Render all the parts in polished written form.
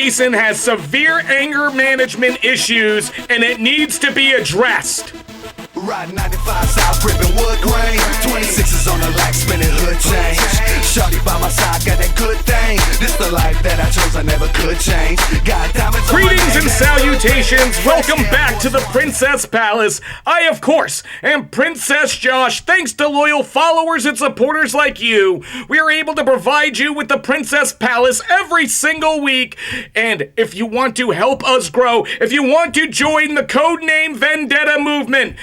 Facen has severe anger management issues, and it needs to be addressed. Riding 95 South, gripping wood grain. 26s on the lack, spinning hood change. Shawty by my side, got that good thing. This the life that I chose, I never could change. Got diamonds on my Greetings and neck. salutations. Welcome back to the Princess Palace. I, of course, am Princess Josh. Thanks to loyal followers and supporters like you, we are able to provide you with the Princess Palace every single week. And if you want to help us grow, if you want to join the Codename Vendetta movement,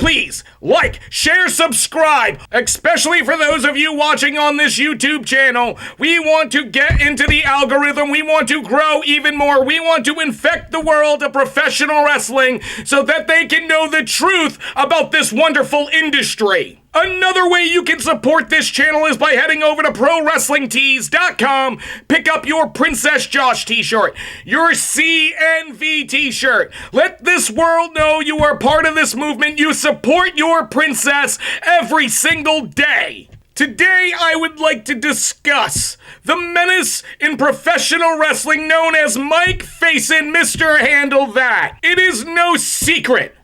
please like, share, subscribe, especially for those of you watching on this YouTube channel. We want to get into the algorithm. We want to grow even more. We want to infect the world of professional wrestling so that they can know the truth about this wonderful industry. Another way you can support this channel is by heading over to ProWrestlingTees.com. Pick up your Princess Josh t-shirt, your CNV t-shirt. Let this world know you are part of this movement. You support your princess every single day. Today, I would like to discuss the menace in professional wrestling known as Mike Facen, Mr. Handle That. It is no secret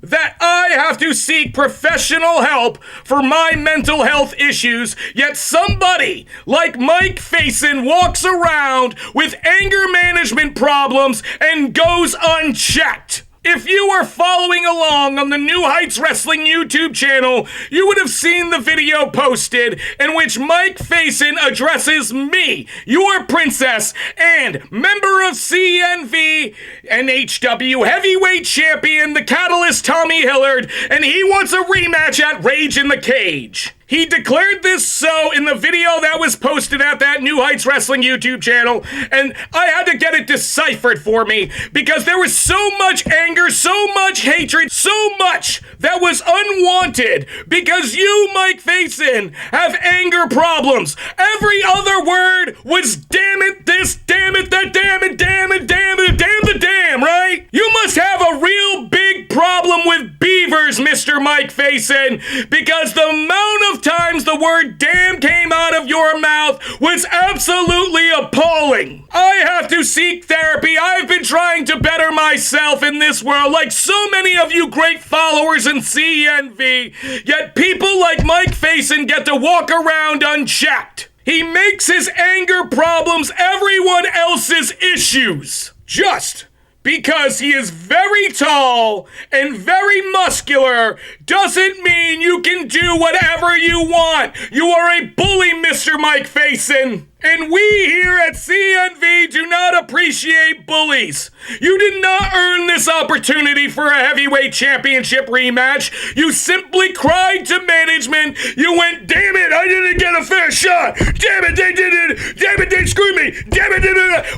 that I have to seek professional help for my mental health issues, yet somebody like Mike Facen walks around with anger management problems and goes unchecked. If you are following along on the New Heights Wrestling YouTube channel, you would have seen the video posted in which Mike Facen addresses me, your princess, and member of CNV and HW heavyweight champion, the Catalyst Tommy Hillard, and he wants a rematch at Rage in the Cage. He declared this so in the video that was posted at that New Heights Wrestling YouTube channel, and I had to get it deciphered for me because there was so much anger, so much hatred, so much that was unwanted because you, Mike Facen, have anger problems. Every other word was damn it, this, damn it, that, damn it, damn it, damn it, damn the damn, right? You must have a real big problem with beavers, Mr. Mike Facen, because the amount of times the word damn came out of your mouth was absolutely appalling. I have to seek therapy. I've been trying to better myself in this world like so many of you great followers in CNV, yet people like Mike Facen get to walk around unchecked. He makes his anger problems everyone else's issues. Just because he is very tall and very muscular doesn't mean you can do whatever you want. You are a bully, Mr. Mike Facen. And we here at CNV do not appreciate bullies. You did not earn this opportunity for a heavyweight championship rematch. You simply cried to management. You went, damn it, I didn't get a fair shot. Damn it, they did it. Damn it, they screwed me. Damn it,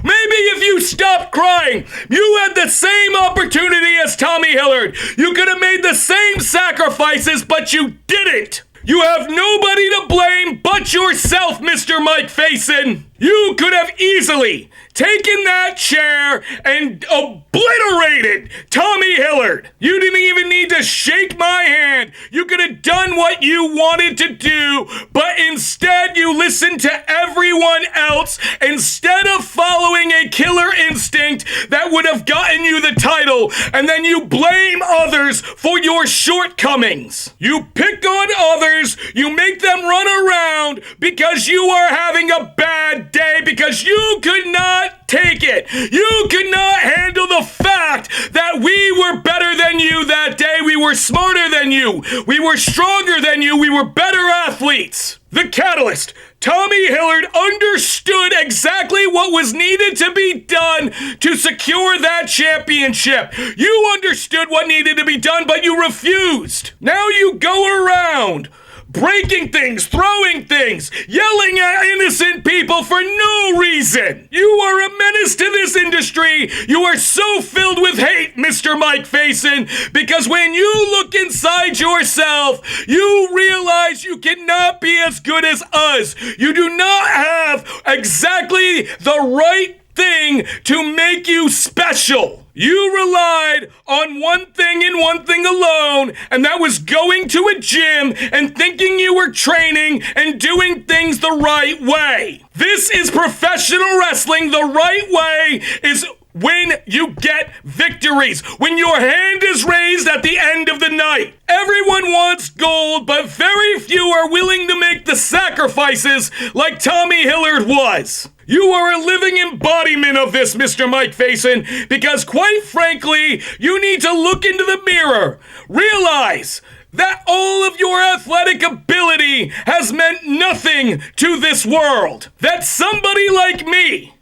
maybe if you stopped crying, you had the same opportunity as Tommy Hillard. You could have made the same sacrifices, but you didn't. You have nobody to blame but yourself, Mr. Mike Facen. You could have easily taken that chair and obliterated Tommy Hillard. You didn't even need to shake my hand. You could have done what you wanted to do, but instead you listened to everyone else instead of following a killer instinct that would have gotten you the title, and then you blame others for your shortcomings. You pick on others, you make them run around because you are having a bad day because you could not take it. You could not handle the fact that we were better than you that day. We were smarter than you. We were stronger than you. We were better athletes. The Catalyst, Tommy Hillard, understood exactly what was needed to be done to secure that championship. You understood what needed to be done, but you refused. Now you go around breaking things, throwing things, yelling at innocent people for no reason. You are a menace to this industry. You are so filled with hate, Mr. Mike Facen, because when you look inside yourself, you realize you cannot be as good as us. You do not have exactly the right thing to make you special. You relied on one thing and one thing alone, and that was going to a gym and thinking you were training and doing things the right way. This is professional wrestling. The right way is when you get victories, when your hand is raised at the end of the night. Everyone wants gold, but very few are willing to make the sacrifices like Tommy Hillard was. You are a living embodiment of this, Mr. Mike Facen, because quite frankly, you need to look into the mirror, realize that all of your athletic ability has meant nothing to this world. That somebody like me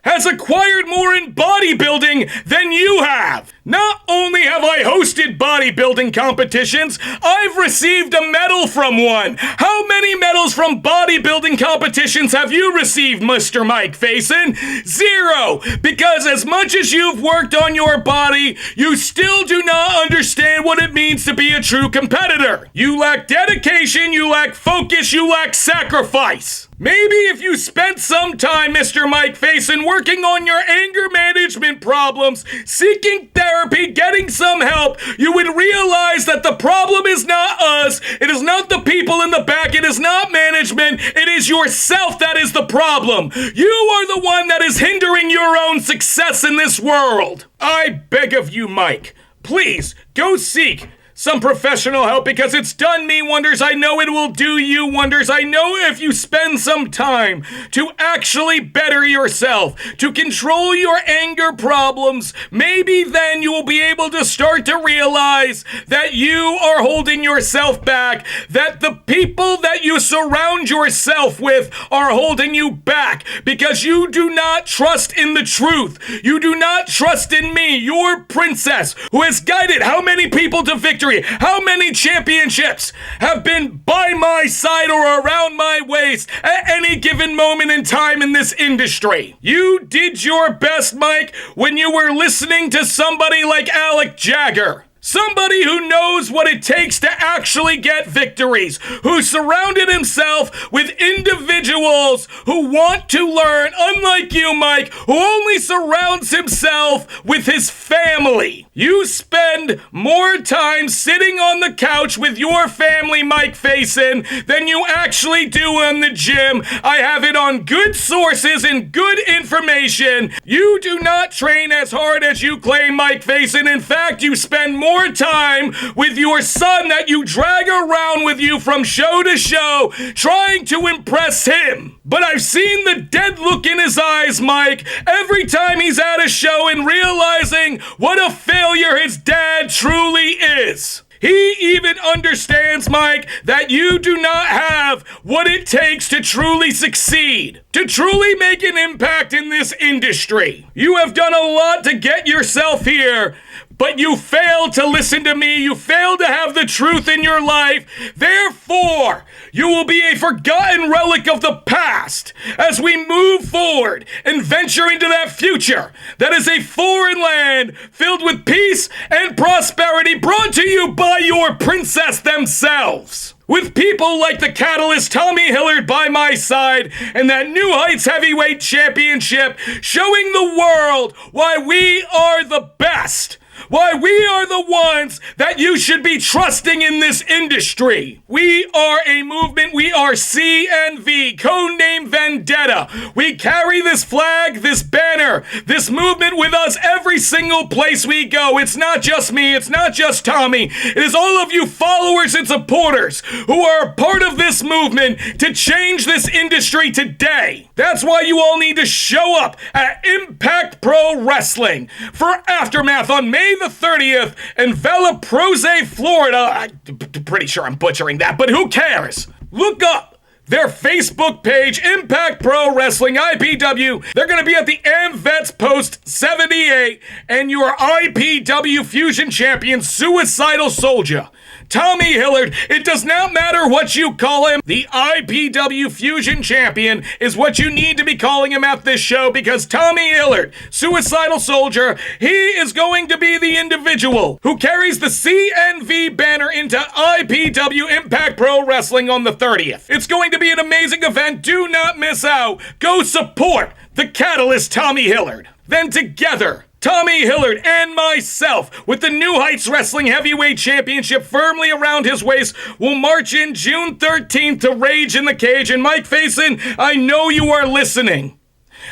has acquired more in bodybuilding than you have. Not only have I hosted bodybuilding competitions, I've received a medal from one. How many medals from bodybuilding competitions have you received, Mr. Mike Facen? 0, because as much as you've worked on your body, you still do not understand what it means to be a true competitor. You lack dedication, you lack focus, you lack sacrifice. Maybe if you spent some time, Mr. Mike Facen, working on your anger management problems, seeking therapy, getting some help, you would realize that the problem is not us, it is not the people in the back, it is not management, it is yourself that is the problem. You are the one that is hindering your own success in this world. I beg of you, Mike, please go seek some professional help because it's done me wonders. I know it will do you wonders. I know if you spend some time to actually better yourself, to control your anger problems, maybe then you will be able to start to realize that you are holding yourself back, that the people that you surround yourself with are holding you back because you do not trust in the truth. You do not trust in me, your princess, who has guided how many people to victory. How many championships have been by my side or around my waist at any given moment in time in this industry? You did your best, Mike, when you were listening to somebody like Alec Jagger. Somebody who knows what it takes to actually get victories, who surrounded himself with individuals who want to learn, unlike you, Mike, who only surrounds himself with his family. You spend more time sitting on the couch with your family, Mike Facen, than you actually do in the gym. I have it on good sources and good information. You do not train as hard as you claim, Mike Facen. In fact, you spend more time with your son that you drag around with you from show to show, trying to impress him. But I've seen the dead look in his eyes, Mike, every time he's at a show and realizing what a failure his dad truly is. He even understands, Mike, that you do not have what it takes to truly succeed, to truly make an impact in this industry. You have done a lot to get yourself here, but you failed to listen to me. You failed to have the truth in your life. Therefore, you will be a forgotten relic of the past as we move forward and venture into that future that is a foreign land filled with peace and prosperity brought to you by your princess themselves. With people like the Catalyst Tommy Hillard by my side and that New Heights Heavyweight Championship showing the world why we are the best. Why we are the ones that you should be trusting in this industry. We are a movement. We are CNV, codename Vendetta. We carry this flag, this banner, this movement with us every single place we go. It's not just me. It's not just Tommy. It is all of you followers and supporters who are a part of this movement to change this industry today. That's why you all need to show up at Impact Pro Wrestling for Aftermath on May the 30th in Valparaiso, Florida. I'm pretty sure I'm butchering that, but who cares? Look up their Facebook page, Impact Pro Wrestling, IPW. They're going to be at the AmVets Post 78, and your IPW Fusion Champion, Suicidal Soldier, Tommy Hillard. It does not matter what you call him. The IPW Fusion Champion is what you need to be calling him at this show, because Tommy Hillard, Suicidal Soldier, he is going to be the individual who carries the CNV banner into IPW Impact Pro Wrestling on the 30th. It's going to be an amazing event. Do not miss out. Go support the Catalyst Tommy Hillard. Then together, Tommy Hillard and myself, with the New Heights Wrestling Heavyweight Championship firmly around his waist, will march in June 13th to Rage in the Cage. And Mike Facen, I know you are listening.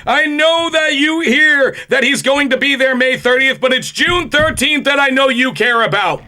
I know that you hear that he's going to be there May 30th, but it's June 13th that I know you care about.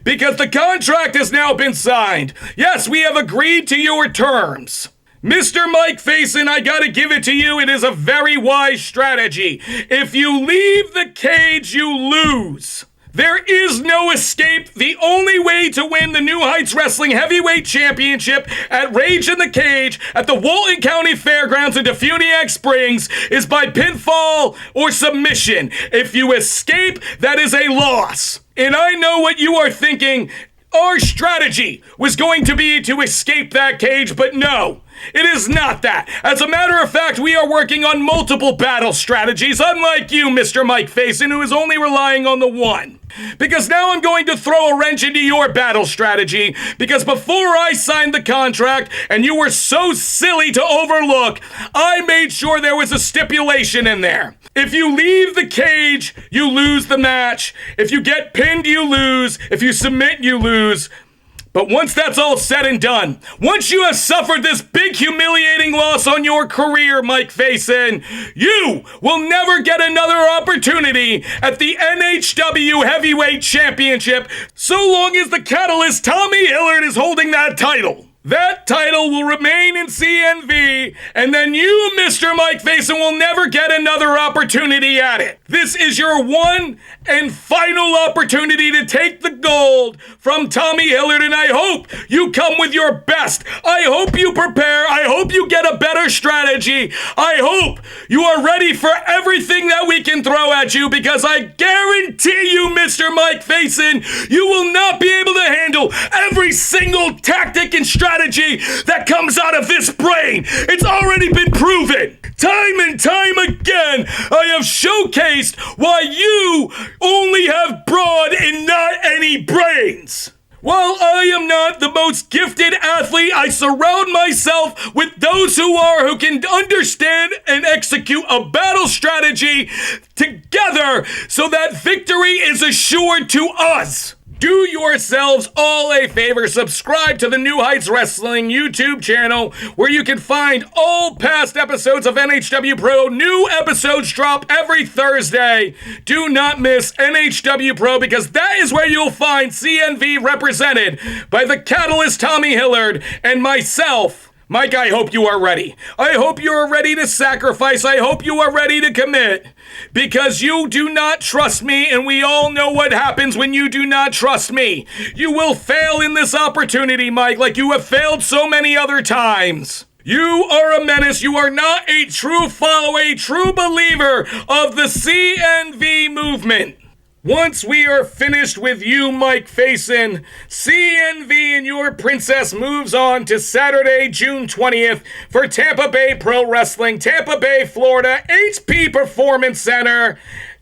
Because the contract has now been signed. Yes, we have agreed to your terms. Mr. Mike Facen, I gotta give it to you, it is a very wise strategy. If you leave the cage, you lose. There is no escape. The only way to win the New Heights Wrestling Heavyweight Championship at Rage in the Cage at the Walton County Fairgrounds in Defuniak Springs is by pinfall or submission. If you escape, that is a loss. And I know what you are thinking. Our strategy was going to be to escape that cage, but no, it is not that. As a matter of fact, we are working on multiple battle strategies, unlike you, Mr. Mike Facen, who is only relying on the one. Because now I'm going to throw a wrench into your battle strategy, because before I signed the contract, and you were so silly to overlook, I made sure there was a stipulation in there. If you leave the cage, you lose the match. If you get pinned, you lose. If you submit, you lose. But once that's all said and done, once you have suffered this big humiliating loss on your career, Mike Facen, you will never get another opportunity at the NHW Heavyweight Championship so long as the Catalyst Tommy Hillard is holding that title. That title will remain in CNV, and then you, Mr. Mike Facen, will never get another opportunity at it. This is your one and final opportunity to take the gold from Tommy Hillard, and I hope you come with your best. I hope you prepare. I hope you get a better strategy. I hope you are ready for everything that we can throw at you, because I guarantee you, Mr. Mike Facen, you will not be able to handle every single tactic and strategy that comes out of this brain. It's already been proven. Time and time again, I have showcased why you only have broad and not any brains. While I am not the most gifted athlete, I surround myself with those who can understand and execute a battle strategy together so that victory is assured to us. Do yourselves all a favor, subscribe to the New Heights Wrestling YouTube channel, where you can find all past episodes of NHW Pro. New episodes drop every Thursday. Do not miss NHW Pro, because that is where you'll find CNV represented by the Catalyst Tommy Hillard and myself. Mike, I hope you are ready. I hope you are ready to sacrifice. I hope you are ready to commit. Because you do not trust me, and we all know what happens when you do not trust me. You will fail in this opportunity, Mike, like you have failed so many other times. You are a menace. You are not a true follower, a true believer of the CNV movement. Once we are finished with you, Mike Facen, CNV and your princess moves on to Saturday, June 20th for Tampa Bay Pro Wrestling, Tampa Bay, Florida, HP Performance Center.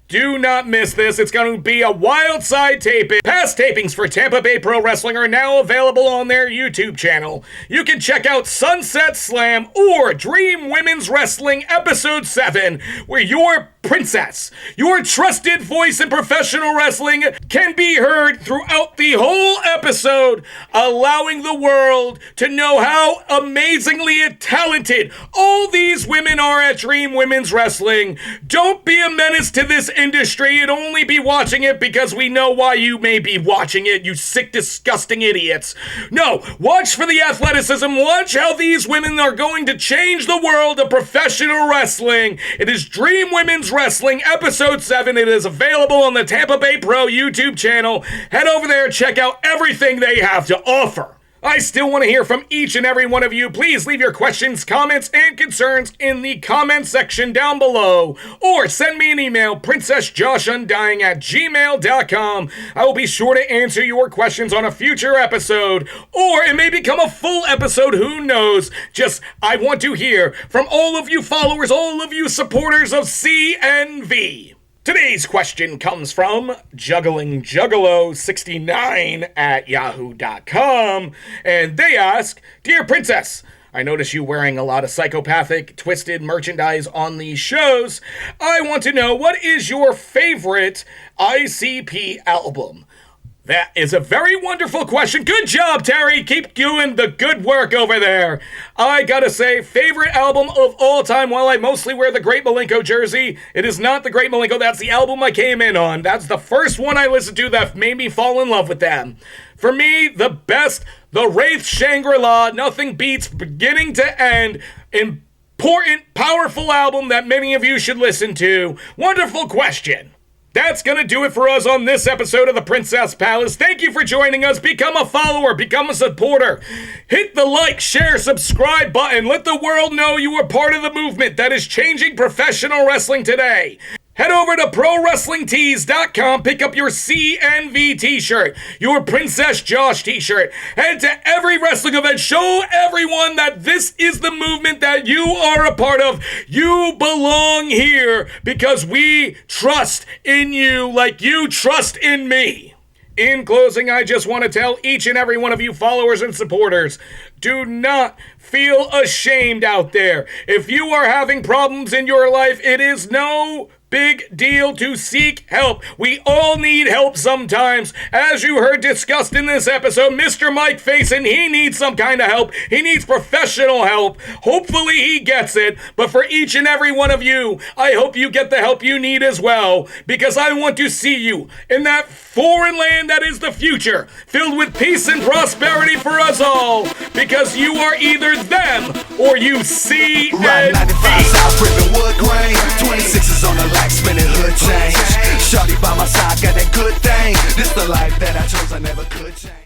Do not miss this. It's going to be a wild side taping. Past tapings for Tampa Bay Pro Wrestling are now available on their YouTube channel. You can check out Sunset Slam or Dream Women's Wrestling Episode 7, where your princess, your trusted voice in professional wrestling, can be heard throughout the whole episode, allowing the world to know how amazingly talented all these women are at Dream Women's Wrestling. Don't be a menace to this industry and only be watching it because we know why you may be watching it, you sick, disgusting idiots. No, watch for the athleticism. Watch how these women are going to change the world of professional wrestling. It is Dream Women's Wrestling Episode 7. It is available on the Tampa Bay Pro YouTube channel. Head over there, check out everything they have to offer. I still want to hear from each and every one of you. Please leave your questions, comments, and concerns in the comment section down below, or send me an email, princessjoshundying@gmail.com. I will be sure to answer your questions on a future episode, or it may become a full episode, who knows. Just, I want to hear from all of you followers, all of you supporters of CNV. Today's question comes from JugglingJuggalo69 at yahoo.com, and they ask, Dear Princess, I notice you wearing a lot of psychopathic, twisted merchandise on these shows. I want to know, what is your favorite ICP album? That is a very wonderful question. Good job, Terry. Keep doing the good work over there. I gotta say, favorite album of all time, while I mostly wear the Great Milenko jersey, it is not the Great Milenko. That's the album I came in on. That's the first one I listened to that made me fall in love with them. For me, the best, The Wraith Shangri-La, nothing beats beginning to end. Important, powerful album that many of you should listen to. Wonderful question. That's going to do it for us on this episode of the Princess Palace. Thank you for joining us. Become a follower. Become a supporter. Hit the like, share, subscribe button. Let the world know you are part of the movement that is changing professional wrestling today. Head over to ProWrestlingTees.com, pick up your CNV t-shirt, your Princess Josh t-shirt. Head to every wrestling event. Show everyone that this is the movement that you are a part of. You belong here because we trust in you like you trust in me. In closing, I just want to tell each and every one of you followers and supporters, do not feel ashamed out there. If you are having problems in your life, it is no big deal to seek help. We all need help sometimes. As you heard discussed in this episode, Mr. Mike Facen, he needs some kind of help. He needs professional help. Hopefully he gets it. But for each and every one of you, I hope you get the help you need as well, because I want to see you in that foreign land that is the future, filled with peace and prosperity for us all, because you are either them or you CNV. Right, 95 South Ribbon wood grain, 26s on the light, spinning hood change. Shorty by my side, got that good thing. This the life that I chose, I never could change.